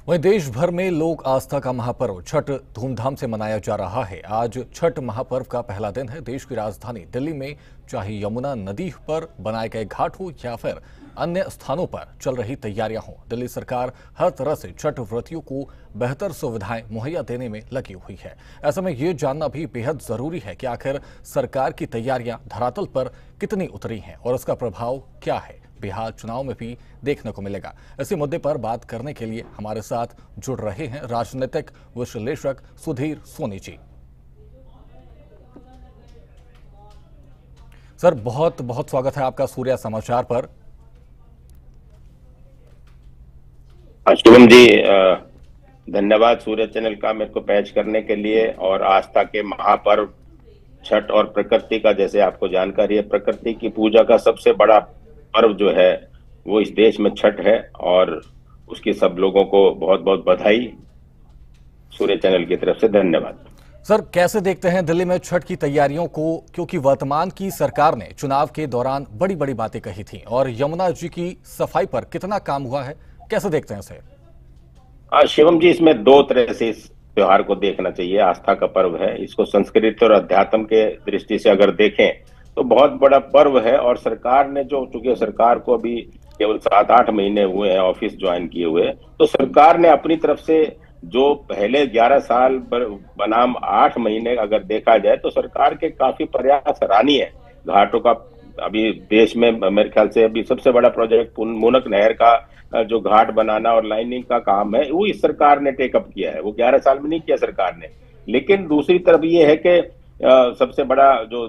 वहीं देश भर में लोक आस्था का महापर्व छठ धूमधाम से मनाया जा रहा है। आज छठ महापर्व का पहला दिन है। देश की राजधानी दिल्ली में चाहे यमुना नदी पर बनाए गए घाट हो या फिर अन्य स्थानों पर चल रही तैयारियां हों, दिल्ली सरकार हर तरह से छठ व्रतियों को बेहतर सुविधाएं मुहैया देने में लगी हुई है। ऐसे में ये जानना भी बेहद जरूरी है कि आखिर सरकार की तैयारियां धरातल पर कितनी उतरी हैं और उसका प्रभाव क्या है, बिहार चुनाव में भी देखने को मिलेगा। इसी मुद्दे पर बात करने के लिए हमारे साथ जुड़ रहे हैं राजनीतिक विश्लेषक सुधीर सोनी जी। सर, बहुत बहुत स्वागत है आपका सूर्या समाचार पर। शुभम जी, धन्यवाद सूर्य चैनल का मेरे को पेश करने के लिए। और आस्था के महापर्व छठ और प्रकृति का, जैसे आपको जानकारी है, प्रकृति की पूजा का सबसे बड़ा पर्व जो है वो इस देश में छठ है। और उसकी सब लोगों को बहुत बहुत बधाई सूर्य चैनल की तरफ से। धन्यवाद। सर, कैसे देखते हैं दिल्ली में छठ की तैयारियों को, क्योंकि वर्तमान की सरकार ने चुनाव के दौरान बड़ी बड़ी बातें कही थी और यमुना जी की सफाई पर कितना काम हुआ है, कैसे देखते हैं इसे? शिवम जी, इसमें दो तरह से इस त्योहार को देखना चाहिए। आस्था का पर्व है, इसको संस्कृति और अध्यात्म के दृष्टि से अगर देखें तो बहुत बड़ा पर्व है। और सरकार ने जो, चूंकि सरकार को अभी केवल 7-8 महीने हुए हैं ऑफिस ज्वाइन किए हुए, तो सरकार ने अपनी तरफ से जो पहले 11 साल पर बनाम 8 महीने अगर देखा जाए तो सरकार के काफी प्रयास सराहनीय है। घाटों का अभी देश में मेरे ख्याल से अभी सबसे बड़ा प्रोजेक्ट मूनक नहर का जो घाट बनाना और लाइनिंग का काम है वो इस सरकार ने टेकअप किया है। वो 11 साल में नहीं किया सरकार ने। लेकिन दूसरी तरफ ये है कि सबसे बड़ा जो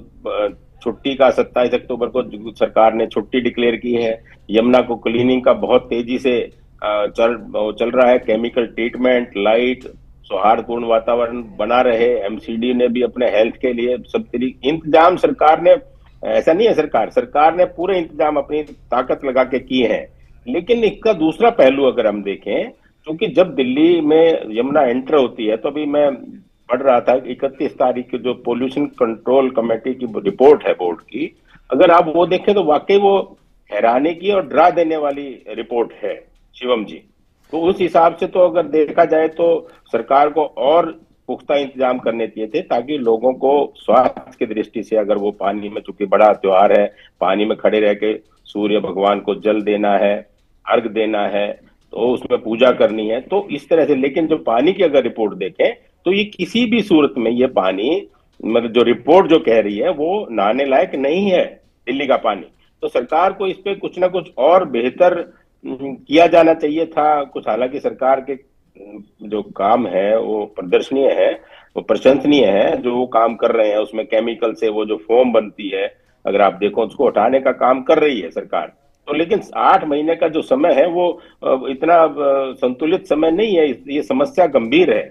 छुट्टी का 27 अक्टूबर को सरकार ने छुट्टी डिक्लेयर की है। यमुना को क्लीनिंग का बहुत तेजी से चल रहा है। केमिकल ट्रीटमेंट, लाइट, सौहार्दपूर्ण वातावरण बना रहे। एमसीडी ने भी अपने हेल्थ के लिए सब इंतजाम सरकार ने, ऐसा नहीं है सरकार ने पूरे इंतजाम अपनी ताकत लगा के किए हैं। लेकिन इसका दूसरा पहलू अगर हम देखें, क्योंकि जब दिल्ली में यमुना एंटर होती है तो अभी मैं पढ़ रहा था 31 तारीख की जो पोल्यूशन कंट्रोल कमेटी की रिपोर्ट है बोर्ड की, अगर आप वो देखें तो वाकई वो हैरानी की और डरा देने वाली रिपोर्ट है शिवम जी। तो उस हिसाब से तो अगर देखा जाए तो सरकार को और पुख्ता इंतजाम करने चाहिए थे, ताकि लोगों को स्वास्थ्य की दृष्टि से, अगर वो पानी में, चूंकि बड़ा त्योहार है, पानी में खड़े रह के सूर्य भगवान को जल देना है, अर्घ देना है, तो उसमें पूजा करनी है, तो इस तरह से। लेकिन जो पानी की अगर रिपोर्ट देखें तो ये किसी भी सूरत में ये पानी, मतलब जो रिपोर्ट जो कह रही है वो नहाने लायक नहीं है दिल्ली का पानी। तो सरकार को इस पे कुछ ना कुछ और बेहतर किया जाना चाहिए था कुछ। हालांकि सरकार के जो काम है वो प्रदर्शनीय है, वो प्रशंसनीय है जो वो काम कर रहे हैं। उसमें केमिकल से वो जो फोम बनती है, अगर आप देखो, उसको हटाने का काम कर रही है सरकार। तो लेकिन 8 महीने का जो समय है वो इतना संतुलित समय नहीं है। ये समस्या गंभीर है।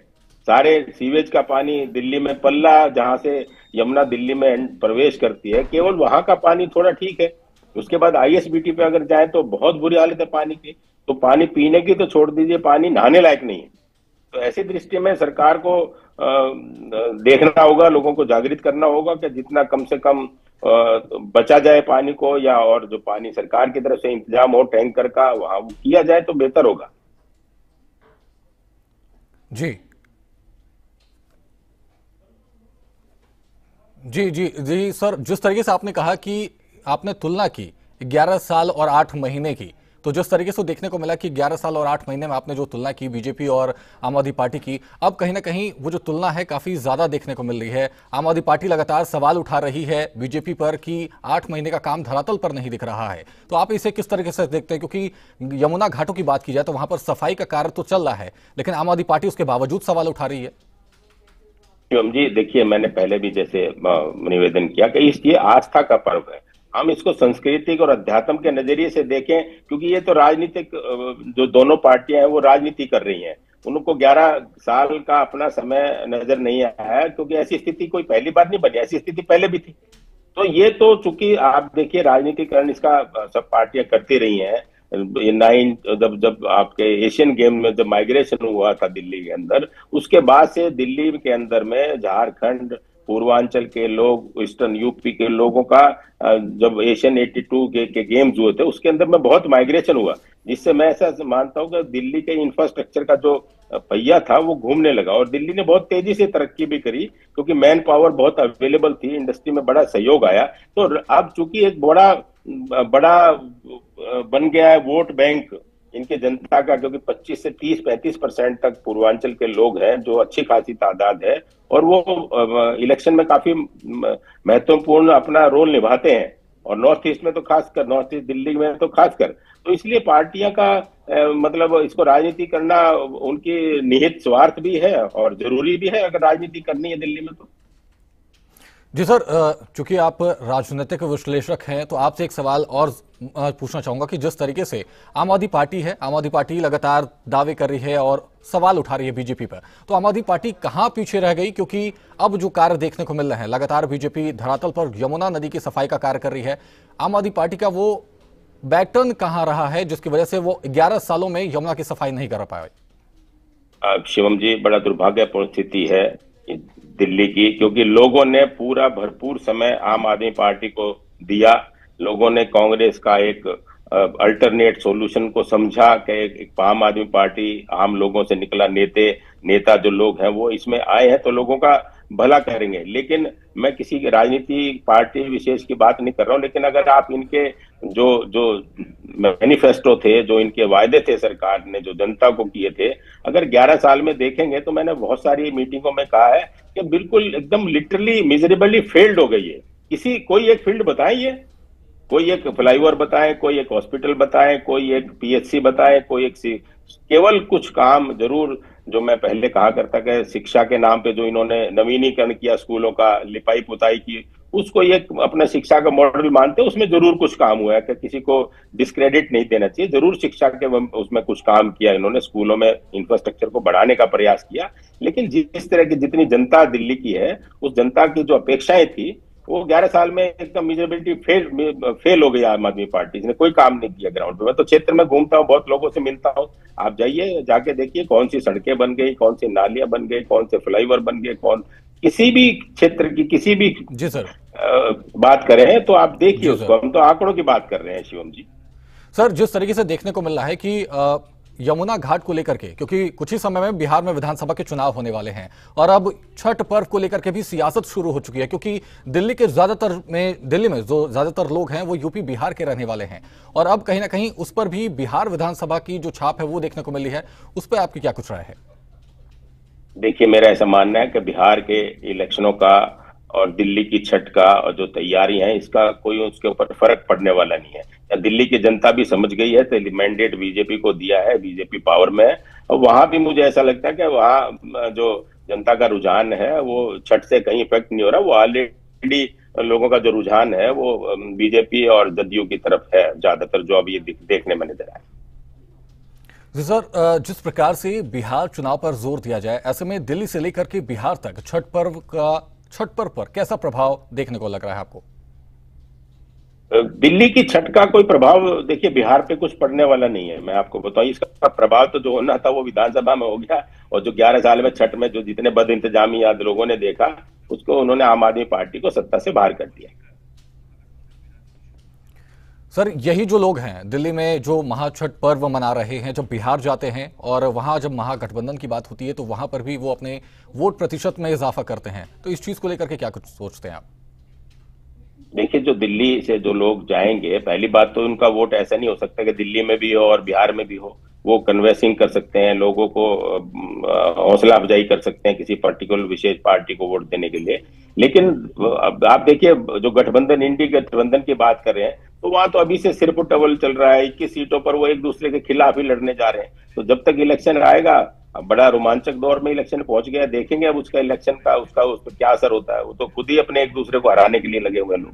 सारे सीवेज का पानी दिल्ली में, पल्ला जहां से यमुना दिल्ली में प्रवेश करती है, केवल वहां का पानी थोड़ा ठीक है। उसके बाद आईएसबीटी पे अगर जाए तो बहुत बुरी हालत है पानी की। तो पानी पीने की तो छोड़ दीजिए, पानी नहाने लायक नहीं है। तो ऐसी दृष्टि में सरकार को देखना होगा, लोगों को जागृत करना होगा कि जितना कम से कम बचा जाए पानी को, या और जो पानी सरकार की तरफ से इंतजाम हो टैंकर का, वहां किया जाए तो बेहतर होगा। जी जी जी जी सर, जिस तरीके से आपने कहा कि आपने तुलना की 11 साल और 8 महीने की, तो जिस तरीके से देखने को मिला कि 11 साल और 8 महीने में आपने जो तुलना की बीजेपी और आम आदमी पार्टी की, अब कहीं ना कहीं वो जो तुलना है काफी ज्यादा देखने को मिल रही है। आम आदमी पार्टी लगातार सवाल उठा रही है बीजेपी पर कि 8 महीने का काम धरातल पर नहीं दिख रहा है। तो आप इसे किस तरीके से देखते हैं? क्योंकि यमुना घाटों की बात की जाए तो वहां पर सफाई का कार्य तो चल रहा है, लेकिन आम आदमी पार्टी उसके बावजूद सवाल उठा रही है। शिवम जी, देखिए, मैंने पहले भी जैसे निवेदन किया कि ये आस्था का पर्व है। हम इसको सांस्कृतिक और अध्यात्म के नजरिए से देखें, क्योंकि ये तो राजनीतिक, जो दोनों पार्टियां हैं वो राजनीति कर रही हैं। उनको 11 साल का अपना समय नजर नहीं आया है, क्योंकि ऐसी स्थिति कोई पहली बार नहीं बनी, ऐसी स्थिति पहले भी थी। तो ये तो चूंकि आप देखिए राजनीतिकरण इसका सब पार्टियां करती रही हैं। जब आपके एशियन गेम में जब माइग्रेशन हुआ था दिल्ली के अंदर, उसके बाद से दिल्ली के अंदर में झारखंड, पूर्वांचल के लोग, ईस्टर्न यूपी के लोगों का जब एशियन 82 के गेम्स हुए थे उसके अंदर में बहुत माइग्रेशन हुआ। जिससे मैं ऐसा मानता हूँ कि दिल्ली के इंफ्रास्ट्रक्चर का जो पहिया था वो घूमने लगा, और दिल्ली ने बहुत तेजी से तरक्की भी करी क्योंकि मैन पावर बहुत अवेलेबल थी, इंडस्ट्री में बड़ा सहयोग आया। तो अब चूंकि एक बड़ा बड़ा बन गया है वोट बैंक इनके जनता का, क्योंकि 25 से 30-35% तक पूर्वांचल के लोग हैं, जो अच्छी खासी तादाद है, और वो इलेक्शन में काफी महत्वपूर्ण अपना रोल निभाते हैं, और नॉर्थ ईस्ट में तो खासकर, नॉर्थ ईस्ट दिल्ली में तो खासकर। तो इसलिए पार्टियां का मतलब इसको राजनीति करना उनकी निहित स्वार्थ भी है और जरूरी भी है अगर राजनीति करनी है दिल्ली में तो। जी सर, चूंकि आप राजनीतिक विश्लेषक हैं तो आपसे एक सवाल और पूछना चाहूंगा कि जिस तरीके से आम आदमी पार्टी है, आम आदमी पार्टी लगातार दावे कर रही है और सवाल उठा रही है बीजेपी पर, तो आम आदमी पार्टी कहां पीछे रह गई? क्योंकि अब जो कार्य देखने को मिल रहे हैं, लगातार बीजेपी धरातल पर यमुना नदी की सफाई का कार्य कर रही है, आम आदमी पार्टी का वो बैकटर्न कहां रहा है जिसकी वजह से वो 11 सालों में यमुना की सफाई नहीं कर पाए? शिवम जी, बड़ा दुर्भाग्यपूर्ण स्थिति है दिल्ली की, क्योंकि लोगों ने पूरा भरपूर समय आम आदमी पार्टी को दिया। लोगों ने कांग्रेस का एक अल्टरनेट सॉल्यूशन को समझा कि एक आम आदमी पार्टी, आम लोगों से निकला नेता जो लोग हैं वो इसमें आए हैं तो लोगों का भला करेंगे। लेकिन मैं किसी की राजनीति पार्टी विशेष की बात नहीं कर रहा हूं, लेकिन अगर आप इनके जो जो मैनिफेस्टो थे, जो इनके वायदे थे सरकार ने जो जनता को किए थे, अगर 11 साल में देखेंगे तो मैंने बहुत सारी मीटिंगों में कहा है कि बिल्कुल एकदम लिटरली मिजरेबली फेल्ड हो गई है। कोई एक फील्ड बताइए, कोई एक फ्लाईओवर बताएं, कोई एक हॉस्पिटल बताएं, कोई एक पीएचसी बताएं, कोई एक केवल कुछ काम जरूर, जो मैं पहले कहा करता कि शिक्षा के नाम पे जो इन्होंने नवीनीकरण किया, स्कूलों का लिपाई पुताई की, उसको ये अपना शिक्षा का मॉडल मानते हैं, उसमें जरूर कुछ काम हुआ है कि किसी को डिस्क्रेडिट नहीं देना चाहिए। जरूर शिक्षा के उसमें कुछ काम किया इन्होंने, स्कूलों में इंफ्रास्ट्रक्चर को बढ़ाने का प्रयास किया। लेकिन जिस तरह की जितनी जनता दिल्ली की है, उस जनता की जो अपेक्षाएं थी वो 11 साल में एकदम मिजरेबिलिटी फेल हो गई आम आदमी पार्टी। इसने कोई काम नहीं किया ग्राउंड पे। मैं तो क्षेत्र में घूमता हूँ, बहुत लोगों से मिलता हूँ, आप जाइए, जाके देखिए कौन सी सड़कें बन गई, कौन सी नालियां बन गई, कौन से फ्लाईओवर बन गए, किसी भी क्षेत्र की किसी भी जी सर बात करें तो आप देखिए उसको। हम तो आंकड़ों की बात कर रहे हैं शिवम जी। सर, जिस तरीके से देखने को मिल रहा है कि यमुना घाट को लेकर के, क्योंकि कुछ ही समय में बिहार में विधानसभा के चुनाव होने वाले हैं और अब छठ पर्व को लेकर के भी सियासत शुरू हो चुकी है, क्योंकि दिल्ली में जो ज्यादातर लोग हैं वो यूपी बिहार के रहने वाले हैं, और अब कहीं ना कहीं उस पर भी बिहार विधानसभा की जो छाप है वो देखने को मिली है। उस पर आपकी क्या कुछ राय है? देखिए, मेरा ऐसा मानना है कि बिहार के इलेक्शनों का और दिल्ली की छठ का और जो तैयारी है, इसका कोई उसके ऊपर फर्क पड़ने वाला नहीं है। दिल्ली की जनता भी समझ गई है, तो मैंडेट बीजेपी को दिया है, बीजेपी पावर में है, और वहां भी मुझे ऐसा लगता है कि वहां जो जनता का रुझान है वो छठ से कहीं इफेक्ट नहीं हो रहा। वो ऑलरेडी लोगों का जो रुझान है वो बीजेपी और जदयू की तरफ है ज्यादातर, जो अभी देखने में नजर आया। जी सर, जिस प्रकार से बिहार चुनाव पर जोर दिया जाए, ऐसे में दिल्ली से लेकर के बिहार तक छठ पर्व पर कैसा प्रभाव देखने को लग रहा है आपको? दिल्ली की छठ का कोई प्रभाव देखिए बिहार पे कुछ पड़ने वाला नहीं है। मैं आपको बताऊं, इसका प्रभाव तो जो होना था वो विधानसभा में हो गया, और जो 11 साल में छठ में जो जितने बद इंतजामी आज लोगों ने देखा, उसको उन्होंने आम आदमी पार्टी को सत्ता से बाहर कर दिया। सर, यही जो लोग हैं दिल्ली में जो महाछठ पर्व मना रहे हैं, जब बिहार जाते हैं और वहां जब महागठबंधन की बात होती है तो वहां पर भी वो अपने वोट प्रतिशत में इजाफा करते हैं, तो इस चीज को लेकर के क्या कुछ सोचते हैं आप? देखिए, जो दिल्ली से जो लोग जाएंगे, पहली बात तो उनका वोट ऐसा नहीं हो सकता कि दिल्ली में भी हो और बिहार में भी हो। वो कन्वेंसिंग कर सकते हैं, लोगों को हौसला अफजाई कर सकते हैं किसी पर्टिकुलर विशेष पार्टी को वोट देने के लिए। लेकिन अब आप देखिए, जो गठबंधन, इंडी गठबंधन की बात कर रहे हैं, तो वहां तो अभी से सिर टवल चल रहा है। 21 सीटों पर वो एक दूसरे के खिलाफ ही लड़ने जा रहे हैं। तो जब तक इलेक्शन आएगा, अब बड़ा रोमांचक दौर में इलेक्शन पहुंच गया, देखेंगे अब उसका इलेक्शन का उस पर क्या असर होता है। वो तो खुद ही अपने एक दूसरे को हराने के लिए लगे हुए लोग।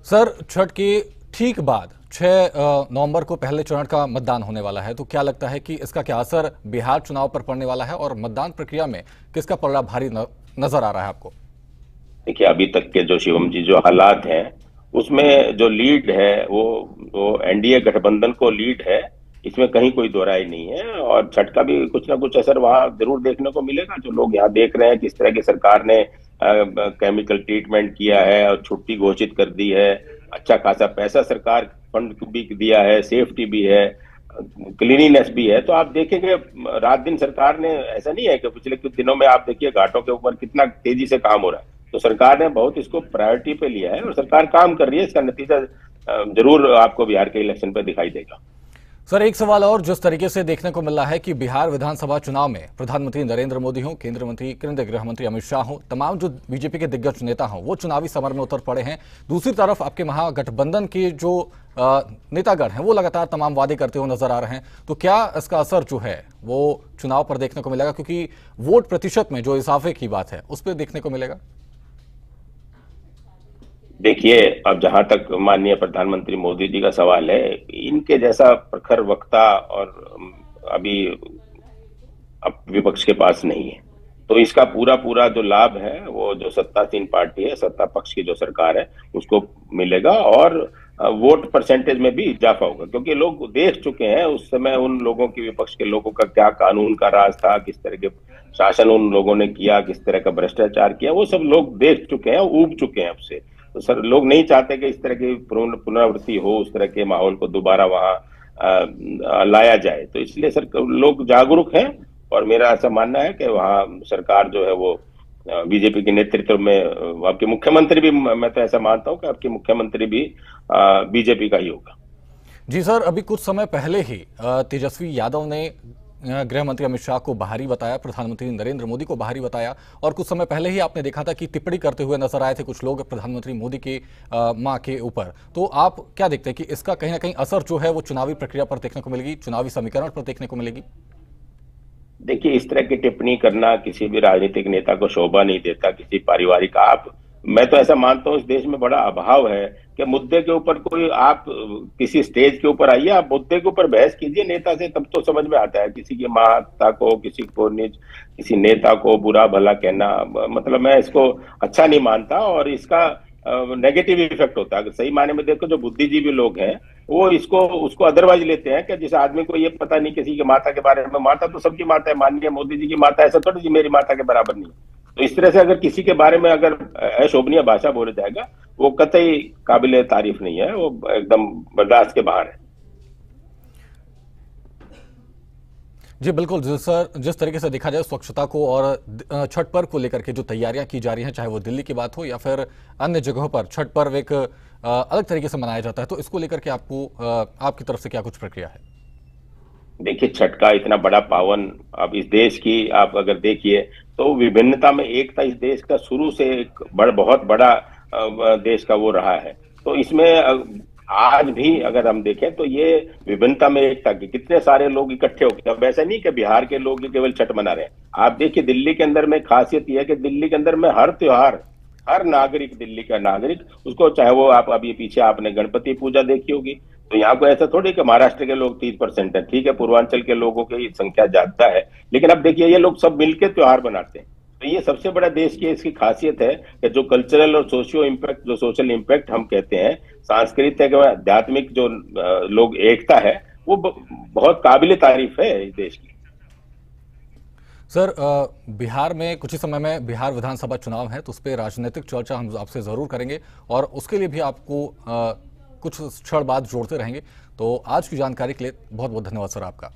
सर, छठ के ठीक बाद 6 नवंबर को पहले चरण का मतदान होने वाला है, तो क्या लगता है कि इसका क्या असर बिहार चुनाव पर पड़ने वाला है और मतदान प्रक्रिया में किसका पलड़ा भारी नजर आ रहा है आपको? देखिए, अभी तक के जो शिवम जी जो हालात हैं, उसमें जो लीड है वो एनडीए गठबंधन को लीड है, इसमें कहीं कोई दो राय नहीं है। और छठ का भी कुछ ना कुछ असर वहां जरूर देखने को मिलेगा। जो लोग यहाँ देख रहे हैं किस तरह की सरकार ने केमिकल ट्रीटमेंट किया है और छुट्टी घोषित कर दी है, अच्छा खासा पैसा सरकार फंड भी दिया है, सेफ्टी भी है, क्लीनिनेस भी है। तो आप देखेंगे रात दिन सरकार ने, ऐसा नहीं है कि पिछले कुछ दिनों में आप देखिए घाटों के ऊपर कितना तेजी से काम हो रहा है। तो सरकार ने बहुत इसको प्रायोरिटी पे लिया है और सरकार काम कर रही है। इसका नतीजा जरूर आपको बिहार के इलेक्शन पे दिखाई देगा। सर, एक सवाल और, जिस तरीके से देखने को मिल रहा है कि बिहार विधानसभा चुनाव में प्रधानमंत्री नरेंद्र मोदी हो, केंद्रीय मंत्री केंद्रीय गृह मंत्री अमित शाह हो, तमाम जो बीजेपी के दिग्गज नेता हों वो चुनावी समर में उतर पड़े हैं। दूसरी तरफ आपके महागठबंधन के जो नेतागण हैं वो लगातार तमाम वादे करते हुए नजर आ रहे हैं। तो क्या इसका असर जो है वो चुनाव पर देखने को मिलेगा, क्योंकि वोट प्रतिशत में जो इजाफे की बात है उस पर देखने को मिलेगा? देखिए, अब जहां तक माननीय प्रधानमंत्री मोदी जी का सवाल है, इनके जैसा प्रखर वक्ता और अभी अब विपक्ष के पास नहीं है। तो इसका पूरा पूरा जो लाभ है वो जो सत्तासीन पार्टी है, सत्ता पक्ष की जो सरकार है, उसको मिलेगा और वोट परसेंटेज में भी इजाफा होगा। क्योंकि लोग देख चुके हैं उस समय उन लोगों की, विपक्ष के लोगों का क्या कानून का राज था, किस तरह के शासन उन लोगों ने किया, किस तरह का भ्रष्टाचार किया, वो सब लोग देख चुके हैं, ऊब चुके हैं अब से। तो सर, लोग नहीं चाहते कि इस तरह की पुनरावृत्ति हो, उस तरह के माहौल को दोबारा वहां लाया जाए। तो इसलिए सर लोग जागरूक हैं और मेरा ऐसा मानना है कि वहाँ सरकार जो है वो बीजेपी के नेतृत्व में, आपके मुख्यमंत्री भी, मैं तो ऐसा मानता हूँ कि आपके मुख्यमंत्री भी बीजेपी का ही होगा। जी सर, अभी कुछ समय पहले ही तेजस्वी यादव ने गृह मंत्री अमित शाह को बाहरी बताया, प्रधानमंत्री नरेंद्र मोदी को बाहरी बताया, और कुछ समय पहले ही आपने देखा था कि टिप्पणी करते हुए नजर आए थे कुछ लोग प्रधानमंत्री मोदी की मां के ऊपर। तो आप क्या देखते हैं कि इसका कहीं ना कहीं असर जो है वो चुनावी प्रक्रिया पर देखने को मिलेगी, चुनावी समीकरण पर देखने को मिलेगी? देखिए, इस तरह की टिप्पणी करना किसी भी राजनीतिक नेता को शोभा नहीं देता, किसी पारिवारिक, आप, मैं तो ऐसा मानता हूं इस देश में बड़ा अभाव है कि मुद्दे के ऊपर कोई, आप किसी स्टेज के ऊपर आइए, आप मुद्दे के ऊपर बहस कीजिए नेता से, तब तो समझ में आता है। किसी की माता को, किसी को निज, किसी नेता को बुरा भला कहना, मतलब मैं इसको अच्छा नहीं मानता और इसका नेगेटिव इफेक्ट होता है। अगर सही मायने में देखो, जो बुद्धिजीवी लोग हैं वो इसको, उसको अदरवाइज लेते हैं कि जिस आदमी को ये पता नहीं किसी की माता के बारे में, माता तो सबकी माता है, माननीय मोदी जी की माता ऐसा थोड़ी जी मेरी माता के बराबर नहीं। तो इस तरह से अगर किसी के बारे में अगर अशोभनीय भाषा बोला जाएगा, वो कतई काबिले तारीफ नहीं है, वो एकदम बर्दाश्त के बाहर है। जी बिल्कुल सर, जिस तरीके से देखा जाए स्वच्छता को और छठ पर्व को लेकर के जो तैयारियां की जा रही हैं, चाहे वो दिल्ली की बात हो या फिर अन्य जगहों पर छठ पर्व एक अलग तरीके से मनाया जाता है, तो इसको लेकर के आपको आपकी तरफ से क्या कुछ प्रक्रिया है? देखिए, छठ का इतना बड़ा पावन, अब इस देश की आप अगर देखिए तो विभिन्नता में एकता इस देश का शुरू से एक बहुत बड़ा देश का वो रहा है। तो इसमें आज भी अगर हम देखें तो ये विभिन्नता में एकता की कितने सारे लोग इकट्ठे होकर, अब ऐसा नहीं कि बिहार के लोग केवल छठ मना रहे हैं। आप देखिए दिल्ली के अंदर में खासियत यह है कि दिल्ली के अंदर में हर त्योहार, हर नागरिक, दिल्ली का नागरिक, उसको चाहे वो, आप अभी पीछे आपने गणपति पूजा देखी होगी, तो यहाँ को ऐसा थोड़ी कि महाराष्ट्र के लोग 30% है, ठीक है, पूर्वांचल के लोगों की संख्या ज्यादा है, लेकिन अब देखिए ये लोग सब मिलकर त्योहार बनाते हैं। तो ये सबसे बड़ा देश की इसकी खासियत है कि जो कल्चरल और सोशियो इम्पैक्ट, जो सोशल इम्पैक्ट हम कहते हैं, सांस्कृतिक और आध्यात्मिक जो लोग एकता है, वो बहुत काबिल तारीफ है इस देश की। सर, बिहार में कुछ ही समय में बिहार विधानसभा चुनाव है, तो उस पर राजनीतिक चर्चा हम आपसे जरूर करेंगे और उसके लिए भी आपको कुछ क्षण बाद जोड़ते रहेंगे। तो आज की जानकारी के लिए बहुत बहुत धन्यवाद सर आपका।